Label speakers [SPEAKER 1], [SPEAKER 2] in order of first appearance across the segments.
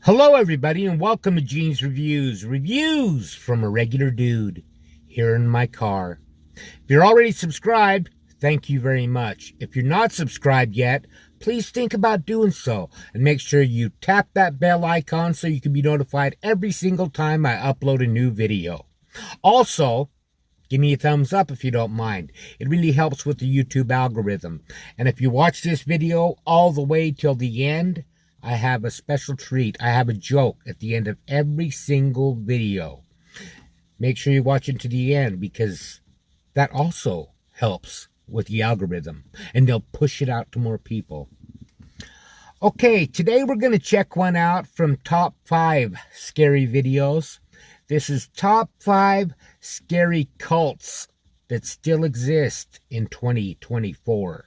[SPEAKER 1] Hello everybody and welcome to Gene's Reviews from a regular dude here in my car. If you're already subscribed, thank you very much. If you're not subscribed yet, please think about doing so and make sure you tap that bell icon so you can be notified every single time I upload a new video. Also, give me a thumbs up if you don't mind. It really helps with the YouTube algorithm. And if you watch this video all the way till the end, I have a special treat. I have a joke at the end of every single video. Make sure you watch it to the end because that also helps with the algorithm and they'll push it out to more people. Okay, today we're going to check one out from top 5 scary videos. This is top 5 scary cults that still exist in 2024.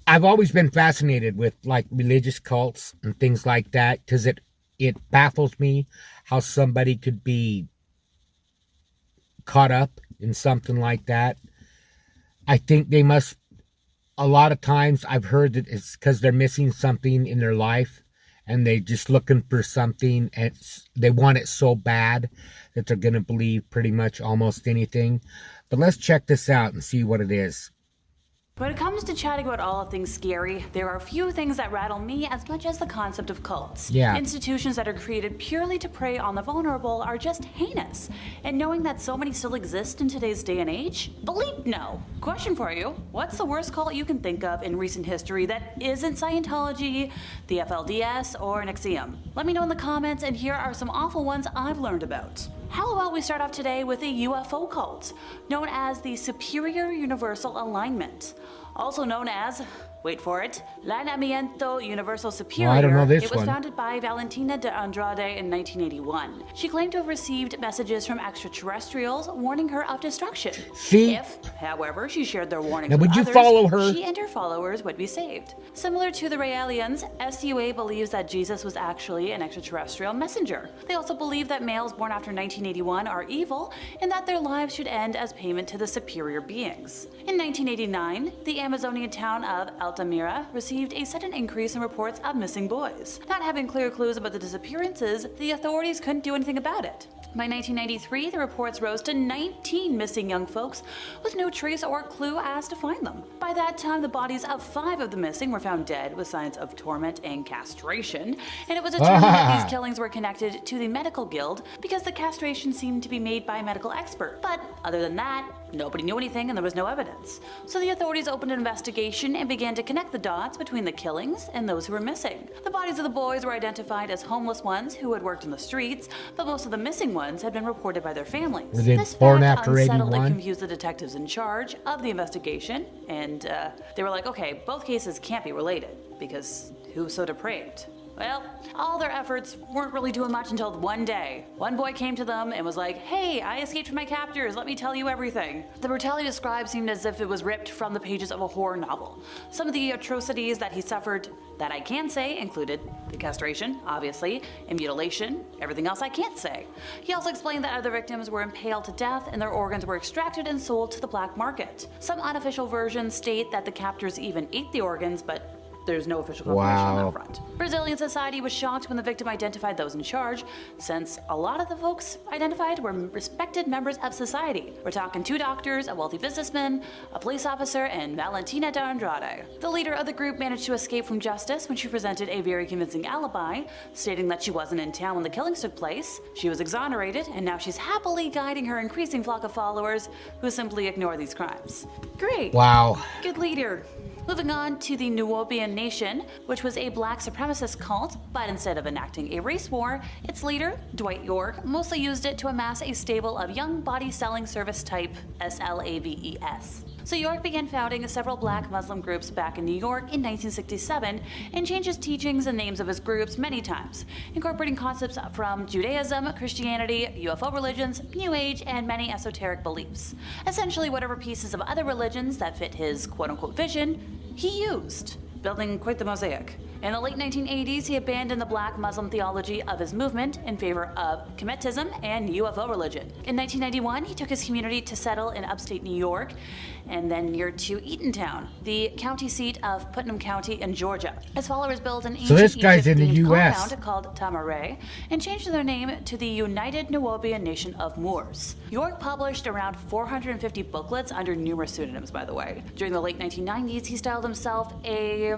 [SPEAKER 1] I've always been fascinated with like religious cults and things like that because it baffles me how somebody could be caught up in something like that. I think they must, a lot of times I've heard that it's because they're missing something in their life and they're just looking for something and they want it so bad that they're going to believe pretty much almost anything. But let's check this out and see what it is.
[SPEAKER 2] When it comes to chatting about all things scary, there are a few things that rattle me as much as the concept of cults.
[SPEAKER 1] Yeah.
[SPEAKER 2] Institutions that are created purely to prey on the vulnerable are just heinous. And knowing that so many still exist in today's day and age? Bleep no. Question for you, what's the worst cult you can think of in recent history that isn't Scientology, the FLDS, or NXIVM? Let me know in the comments, and here are some awful ones I've learned about. How about we start off today with a UFO cult, known as the Superior Universal Alignment, also known as, wait for it, Lineamiento Universal Superior.
[SPEAKER 1] I don't know this
[SPEAKER 2] It was
[SPEAKER 1] one.
[SPEAKER 2] founded by Valentina de Andrade in 1981. She claimed to have received messages from extraterrestrials warning her of destruction.
[SPEAKER 1] See?
[SPEAKER 2] If, however, she shared their warnings
[SPEAKER 1] Now,
[SPEAKER 2] with
[SPEAKER 1] would you
[SPEAKER 2] others,
[SPEAKER 1] follow her?
[SPEAKER 2] she and her followers would be saved. Similar to the Raelians, SUA believes that Jesus was actually an extraterrestrial messenger. They also believe that males born after 1981 are evil and that their lives should end as payment to the superior beings. In 1989, the Amazonian town of Altamira received a sudden increase in reports of missing boys. Not having clear clues about the disappearances, the authorities couldn't do anything about it. By 1993, the reports rose to 19 missing young folks with no trace or clue as to find them. By that time, the bodies of 5 of the missing were found dead with signs of torment and castration, and it was determined that these killings were connected to the medical guild because the castration seemed to be made by a medical expert. But other than that, nobody knew anything and there was no evidence. So the authorities opened an investigation and began to connect the dots between the killings and those who were missing. The bodies of the boys were identified as homeless ones who had worked in the streets, but most of the missing ones had been reported by their families.
[SPEAKER 1] Were they
[SPEAKER 2] This
[SPEAKER 1] born
[SPEAKER 2] fact
[SPEAKER 1] after
[SPEAKER 2] unsettled and
[SPEAKER 1] 81?
[SPEAKER 2] confused the detectives in charge of the investigation, and they were like, okay, both cases can't be related, because who's so depraved? Well, all their efforts weren't really doing much until one day. One boy came to them and was like, hey, I escaped from my captors, let me tell you everything. The brutality described seemed as if it was ripped from the pages of a horror novel. Some of the atrocities that he suffered that I can say included the castration, obviously, and mutilation, everything else I can't say. He also explained that other victims were impaled to death and their organs were extracted and sold to the black market. Some unofficial versions state that the captors even ate the organs, but there's no official confirmation on that front. Brazilian society was shocked when the victim identified those in charge, since a lot of the folks identified were respected members of society. We're talking 2 doctors, a wealthy businessman, a police officer, and Valentina de Andrade. The leader of the group managed to escape from justice when she presented a very convincing alibi, stating that she wasn't in town when the killings took place. She was exonerated, and now she's happily guiding her increasing flock of followers who simply ignore these crimes. Great.
[SPEAKER 1] Wow.
[SPEAKER 2] Good leader. Moving on to the Nubian Nation, which was a black supremacist cult, but instead of enacting a race war, its leader, Dwight York, mostly used it to amass a stable of young body-selling service type SLAVES. So York began founding several black Muslim groups back in New York in 1967 and changed his teachings and names of his groups many times, incorporating concepts from Judaism, Christianity, UFO religions, New Age, and many esoteric beliefs. Essentially whatever pieces of other religions that fit his quote-unquote vision, he used, building quite the mosaic. In the late 1980s, he abandoned the black Muslim theology of his movement in favor of Kemetism and UFO religion. In 1991, he took his community to settle in upstate New York and then near to Eatontown, the county seat of Putnam County in Georgia. His followers built an ancient Egypt-themed compound called Tamaray and changed their name to the United Nuwaubian Nation of Moors. York published around 450 booklets under numerous pseudonyms, by the way. During the late 1990s, he styled himself a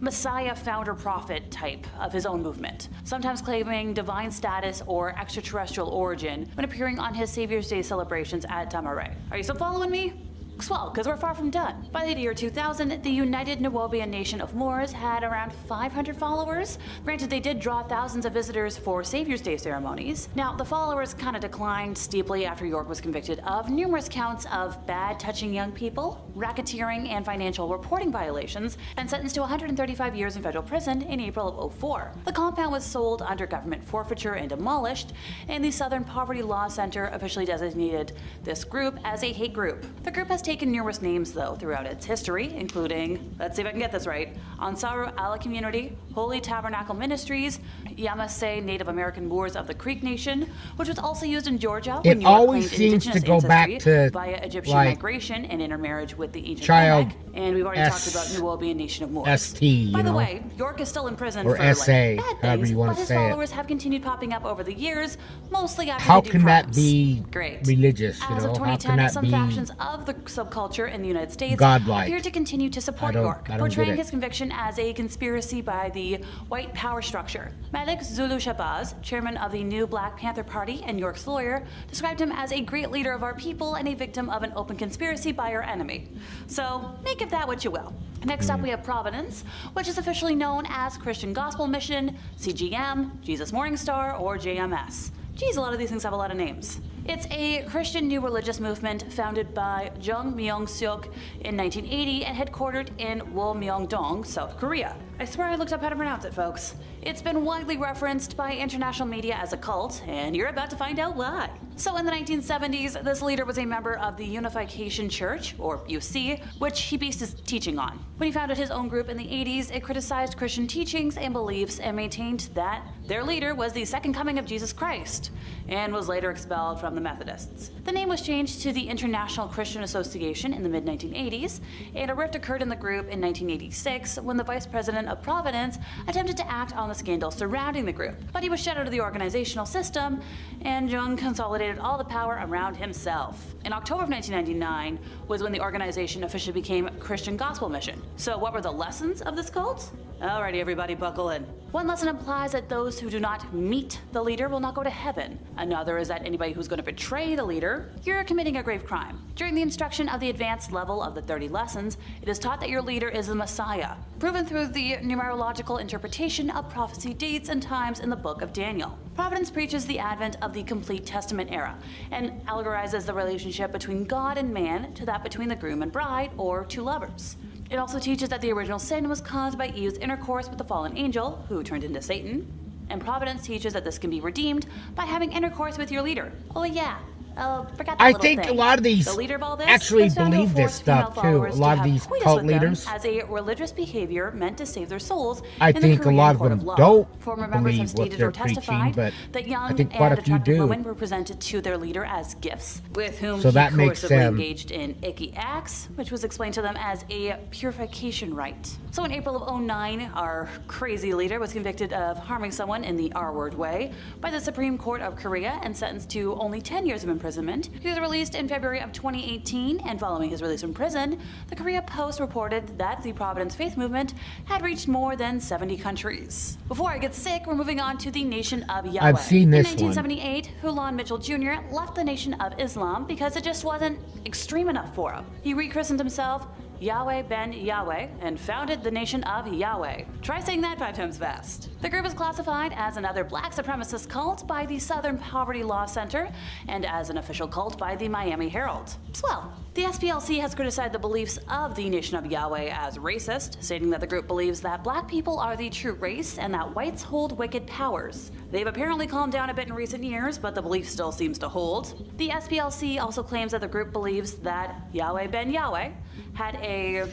[SPEAKER 2] Messiah founder prophet type of his own movement, sometimes claiming divine status or extraterrestrial origin when appearing on his Savior's Day celebrations at Tamaray. Are you still following me? Swell, because we're far from done. By the year 2000, the United Nuwaubian Nation of Moors had around 500 followers. Granted, they did draw thousands of visitors for Savior's Day ceremonies. Now, the followers kind of declined steeply after York was convicted of numerous counts of bad touching young people, racketeering, and financial reporting violations, and sentenced to 135 years in federal prison in April of 2004. The compound was sold under government forfeiture and demolished, and the Southern Poverty Law Center officially designated this group as a hate group. The group has taken numerous names, though, throughout its history, including, let's see if I can get this right, Ansaru Allah Community, Holy Tabernacle Ministries, Yamasee Native American Moors of the Creek Nation, which was also used in Georgia when York
[SPEAKER 1] always
[SPEAKER 2] claimed
[SPEAKER 1] seems to go back to
[SPEAKER 2] via Egyptian migration and intermarriage with the ancient
[SPEAKER 1] child
[SPEAKER 2] Lamech, and we've already talked about Nuwaubian Nation of Moors.
[SPEAKER 1] ST,
[SPEAKER 2] By the way, York is still in prison
[SPEAKER 1] or
[SPEAKER 2] for
[SPEAKER 1] SA,
[SPEAKER 2] like, bad
[SPEAKER 1] however
[SPEAKER 2] things,
[SPEAKER 1] you want
[SPEAKER 2] but
[SPEAKER 1] to
[SPEAKER 2] his
[SPEAKER 1] say it.
[SPEAKER 2] followers have continued popping up over the years, mostly after
[SPEAKER 1] How
[SPEAKER 2] they do
[SPEAKER 1] can that
[SPEAKER 2] crimes.
[SPEAKER 1] be
[SPEAKER 2] Great.
[SPEAKER 1] religious?
[SPEAKER 2] As of
[SPEAKER 1] How
[SPEAKER 2] 2010,
[SPEAKER 1] can that
[SPEAKER 2] some
[SPEAKER 1] be
[SPEAKER 2] factions of the subculture in the United States
[SPEAKER 1] godlike?
[SPEAKER 2] appear to continue to support York, portraying his conviction as a conspiracy by the white power structure. Malik Zulu Shabazz, chairman of the new Black Panther Party and York's lawyer, described him as a great leader of our people and a victim of an open conspiracy by our enemy. So make of that what you will. Next up, we have Providence, which is officially known as Christian Gospel Mission, CGM, Jesus Morning Star, or JMS. Geez, a lot of these things have a lot of names. It's a Christian new religious movement founded by Jung Myung-suk in 1980 and headquartered in Wolmyongdong, South Korea. I swear I looked up how to pronounce it, folks. It's been widely referenced by international media as a cult, and you're about to find out why. So in the 1970s, this leader was a member of the Unification Church, or UC, which he based his teaching on. When he founded his own group in the 80s, it criticized Christian teachings and beliefs and maintained that their leader was the second coming of Jesus Christ, and was later expelled from the Methodists. The name was changed to the International Christian Association in the mid-1980s, and a rift occurred in the group in 1986 when the vice president of Providence attempted to act on the scandal surrounding the group. But he was shut out of the organizational system, and Jung consolidated all the power around himself. In October of 1999 was when the organization officially became Christian Gospel Mission. So what were the lessons of this cult? Alrighty, everybody, buckle in. One lesson implies that those who do not meet the leader will not go to heaven. Another is that anybody who's going to betray the leader, you're committing a grave crime. During the instruction of the advanced level of the 30 lessons, it is taught that your leader is the Messiah, proven through the numerological interpretation of prophecy dates and times in the book of Daniel. Providence preaches the advent of the complete Testament era and allegorizes the relationship between God and man to that between the groom and bride, or two lovers. It also teaches that the original sin was caused by Eve's intercourse with the fallen angel, who turned into Satan. And Providence teaches that this can be redeemed by having intercourse with your leader. Oh yeah, forgot that
[SPEAKER 1] I
[SPEAKER 2] little
[SPEAKER 1] think
[SPEAKER 2] thing.
[SPEAKER 1] a lot of these
[SPEAKER 2] The leader of all this
[SPEAKER 1] actually
[SPEAKER 2] was found to
[SPEAKER 1] believe this
[SPEAKER 2] force female
[SPEAKER 1] stuff too. A
[SPEAKER 2] followers
[SPEAKER 1] lot
[SPEAKER 2] to
[SPEAKER 1] of
[SPEAKER 2] have
[SPEAKER 1] these
[SPEAKER 2] coitus
[SPEAKER 1] cult
[SPEAKER 2] with them
[SPEAKER 1] leaders.
[SPEAKER 2] as a religious behavior meant to save their souls.
[SPEAKER 1] I
[SPEAKER 2] in the
[SPEAKER 1] think a
[SPEAKER 2] Korean
[SPEAKER 1] lot of
[SPEAKER 2] court
[SPEAKER 1] them
[SPEAKER 2] law.
[SPEAKER 1] don't
[SPEAKER 2] Former members have
[SPEAKER 1] believe what
[SPEAKER 2] stated
[SPEAKER 1] they're
[SPEAKER 2] or testified
[SPEAKER 1] preaching, but
[SPEAKER 2] that young
[SPEAKER 1] I think quite
[SPEAKER 2] and
[SPEAKER 1] a few
[SPEAKER 2] attractive
[SPEAKER 1] do.
[SPEAKER 2] women were presented to their leader as gifts, with whom
[SPEAKER 1] So
[SPEAKER 2] he
[SPEAKER 1] that makes
[SPEAKER 2] coercively
[SPEAKER 1] them-
[SPEAKER 2] engaged in icky acts, which was explained to them as a purification rite. So in April of 2009, our crazy leader was convicted of harming someone in the R-word way by the Supreme Court of Korea and sentenced to only 10 years of imprisonment. He was released in February of 2018, and following his release from prison, the Korea Post reported that the Providence Faith Movement had reached more than 70 countries. Before I get sick, we're moving on to the Nation of Yahweh.
[SPEAKER 1] I've seen this
[SPEAKER 2] In 1978, Hulan Mitchell Jr. left the Nation of Islam because it just wasn't extreme enough for him. He rechristened himself Yahweh Ben Yahweh and founded the Nation of Yahweh. Try saying that 5 times fast. The group is classified as another black supremacist cult by the Southern Poverty Law Center and as an official cult by the Miami Herald. Swell. The SPLC has criticized the beliefs of the Nation of Yahweh as racist, stating that the group believes that black people are the true race and that whites hold wicked powers. They've apparently calmed down a bit in recent years, but the belief still seems to hold. The SPLC also claims that the group believes that Yahweh Ben Yahweh had a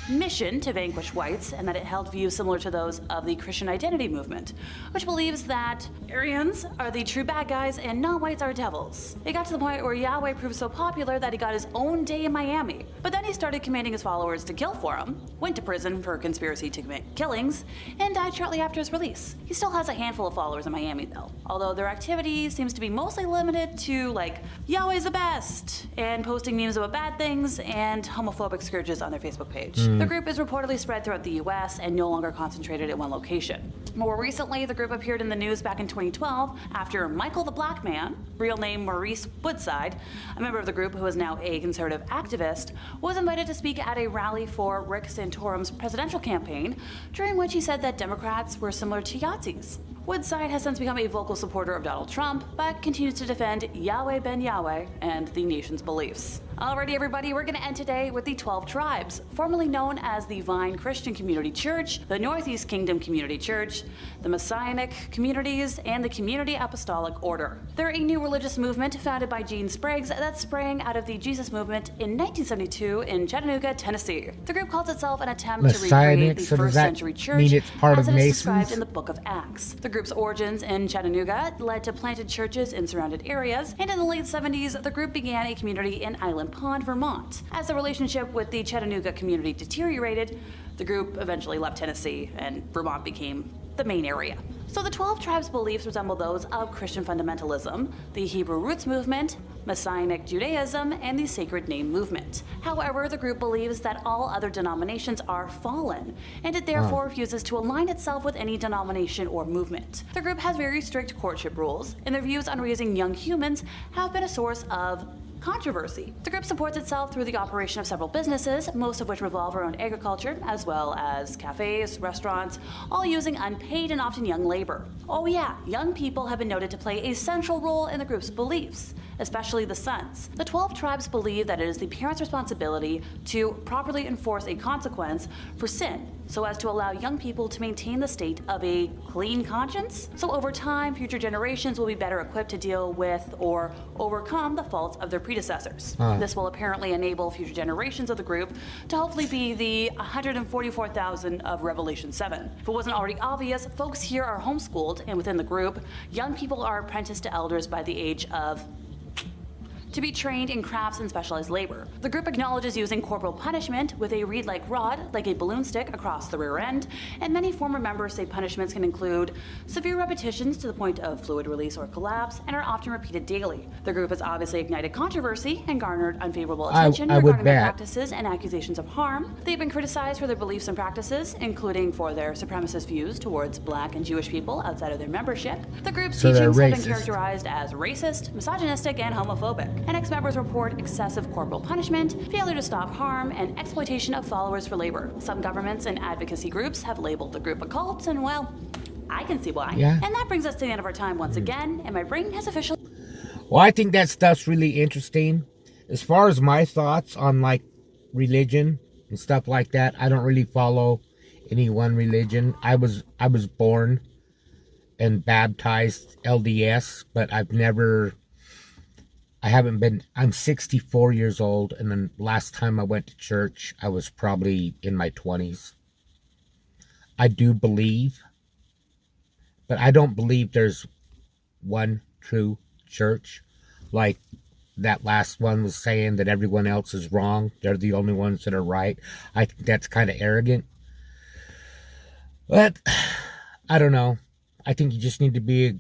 [SPEAKER 2] mission to vanquish whites and that it held views similar to those of the Christian identity movement, which believes that Aryans are the true bad guys and non-whites are devils. It got to the point where Yahweh proved so popular that he got his own day in Miami. But then he started commanding his followers to kill for him, went to prison for conspiracy to commit killings, and died shortly after his release. He still has a handful of followers in Miami though, although their activity seems to be mostly limited to like, Yahweh's the best, and posting memes about bad things and homophobic scourges on their Facebook page. The group is reportedly spread throughout the US and no longer concentrated in one location. More recently, the group appeared in the news back in 2012 after Michael the Black Man, real name Maurice Woodside, a member of the group who is now a conservative activist, was invited to speak at a rally for Rick Santorum's presidential campaign, during which he said that Democrats were similar to Yazis. Woodside has since become a vocal supporter of Donald Trump, but continues to defend Yahweh ben Yahweh and the nation's beliefs. Alrighty everybody, we're gonna end today with the 12 tribes, formerly known as the Vine Christian Community Church, the Northeast Kingdom Community Church, the Messianic Communities, and the Community Apostolic Order. They're a new religious movement founded by Gene Spriggs that sprang out of the Jesus movement in 1972 in Chattanooga, Tennessee. The group calls itself an attempt to recreate the first century church as it is described in the book of Acts. The group's origins in Chattanooga led to planted churches in surrounded areas, and in the late 70s, the group began a community in Island Pond, Vermont. As the relationship with the Chattanooga community deteriorated, the group eventually left Tennessee and Vermont became the main area. So the 12 tribes' beliefs resemble those of Christian fundamentalism, the Hebrew Roots movement, Messianic Judaism, and the Sacred Name movement. However, the group believes that all other denominations are fallen, and it therefore refuses to align itself with any denomination or movement. The group has very strict courtship rules, and their views on raising young humans have been a source of controversy. The group supports itself through the operation of several businesses, most of which revolve around agriculture, as well as cafes, restaurants, all using unpaid and often young labor. Oh yeah, young people have been noted to play a central role in the group's beliefs, especially the sons. The 12 tribes believe that it is the parents' responsibility to properly enforce a consequence for sin, so as to allow young people to maintain the state of a clean conscience. So over time, future generations will be better equipped to deal with or overcome the faults of their predecessors. This will apparently enable future generations of the group to hopefully be the 144,000 of Revelation 7. If it wasn't already obvious, folks here are homeschooled, and within the group, young people are apprenticed to elders by the age of to be trained in crafts and specialized labor. The group acknowledges using corporal punishment with a reed-like rod, like a balloon stick, across the rear end, and many former members say punishments can include severe repetitions to the point of fluid release or collapse, and are often repeated daily. The group has obviously ignited controversy and garnered unfavorable attention regarding their practices and accusations of harm. They've been criticized for their beliefs and practices, including for their supremacist views towards Black and Jewish people outside of their membership. The group's teachings have been characterized as racist, misogynistic, and homophobic. And ex-members report excessive corporal punishment, failure to stop harm, and exploitation of followers for labor. Some governments and advocacy groups have labeled the group a cult, and well, I can see why. Yeah. And that brings us to the end of our time once again, and my brain has officially...
[SPEAKER 1] Well, I think that stuff's really interesting. As far as my thoughts on, like, religion and stuff like that, I don't really follow any one religion. I was born and baptized LDS, but I'm 64 years old, and then last time I went to church, I was probably in my 20s. I do believe, but I don't believe there's one true church. Like that last one was saying that everyone else is wrong. They're the only ones that are right. I think that's kind of arrogant. But, I don't know. I think you just need to be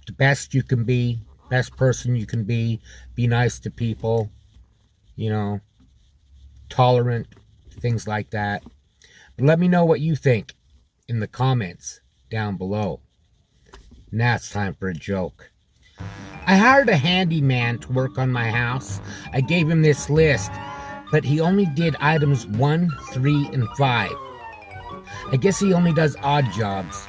[SPEAKER 1] the best you can be. Best person you can be nice to people, you know, tolerant, things like that. But let me know what you think in the comments down below. Now it's time for a joke. I hired a handyman to work on my house. I gave him this list, but he only did items 1, 3, and 5. I guess he only does odd jobs.